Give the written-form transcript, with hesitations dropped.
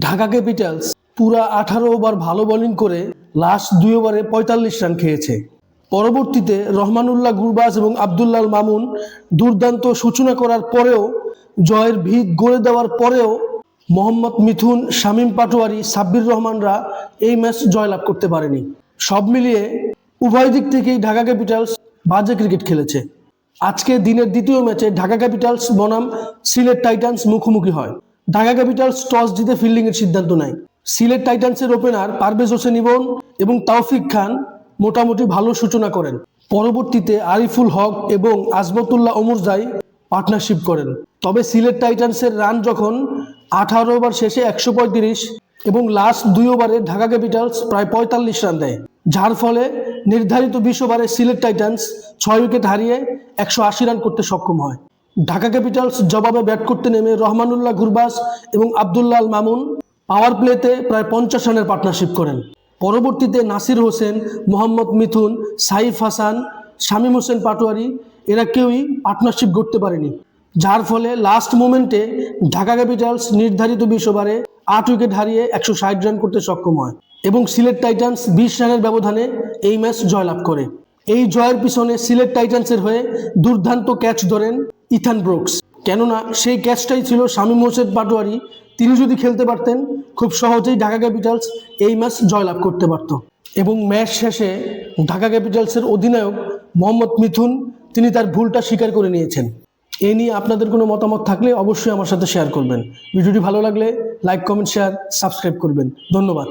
Dhaka Capitals পুরা 18 over ভালো bowling করে লাস্ট 2 ওভারে 45 রান খেয়েছে। পরবর্তীতে রহমানুল্লাহ গুরবাজ এবং আব্দুল্লাহ মামুন দুর্দান্ত সূচনা করার পরেও, জয়ের ভিত গড়ে দেওয়ার পরেও মোহাম্মদ মিথুন, শামীম পাটোয়ারি, সাব্বির রহমানরা এই ম্যাচ জয়লাভ করতে পারেনি। সব মিলিয়ে উভয় দিক থেকেই ঢাকা ক্যাপিটালস বাজে ক্রিকেট খেলেছে। আজকে দিনের দ্বিতীয় ম্যাচে ঢাকা ক্যাপিটালস বনাম সিলেট টাইটান্স মুখোমুখি হয়। ঢাকা ক্যাপিটালস টস জিতে ফিল্ডিং এর সিদ্ধান্ত নেয়। সিলেট টাইটান্সের ওপেনার পারভেজ হোসেন ইবন এবং তাওফিক খান মোটামুটি ভালো সূচনা করেন। পরবর্তীতে আরিফুল হক এবং আজমতুল্লাহ ওমরজাই পার্টনারশিপ করেন। তবে সিলেট টাইটান্সের রান যখন 18 ওভার শেষে 135 এবং লাস্ট 2 ওভারে ঢাকা ক্যাপিটালস প্রায় 45 রান দেয়, যার ফলে নির্ধারিত 20 ওভারে সিলেট টাইটান্স 6 উইকেট হারিয়ে 180 রান করতে সক্ষম হয়। ঢাকা ক্যাপিটালস জবাবে ব্যাট করতে নেমে রহমানুল্লাহ গুরবাজ এবং আব্দুল্লাহ মামুন পাওয়ার প্লেতে প্রায় 50 রানের পার্টনারশিপ করেন। পরবর্তীতে নাসির হোসেন, মোহাম্মদ মিথুন, সাইফ হাসান, শামীম হোসেন পাটোয়ারি এরা কেউই পার্টনারশিপ গড়তে পারেনি, যার ফলে লাস্ট মোমেন্টে ঢাকা ক্যাপিটালস নির্ধারিত 20 ওভারে 8 উইকেট হারিয়ে 160 রান করতে সক্ষম হয় এবং সিলেট টাইটান্স 20 রানের ব্যবধানে এই ম্যাচ জয়লাভ করে। এই জয়ের পিছনে সিলেট টাইটান্সের হয়ে দুর্দান্ত ক্যাচ ধরেন ইথান ব্রুকস, কেননা সেই ক্যাচটাই ছিল শামীম হোসেন পাটোয়ারি। তিনি যদি খেলতে পারতেন, খুব সহজেই ঢাকা ক্যাপিটালস এই ম্যাচ জয়লাভ করতে পারত। এবং ম্যাচ শেষে ঢাকা ক্যাপিটালসের অধিনায়ক মোহাম্মদ মিথুন তিনি তার ভুলটা স্বীকার করে নিয়েছেন। এ নিয়ে আপনাদের কোনো মতামত থাকলে অবশ্যই আমার সাথে শেয়ার করবেন। ভিডিওটি ভালো লাগলে লাইক, কমেন্ট, শেয়ার, সাবস্ক্রাইব করবেন। ধন্যবাদ।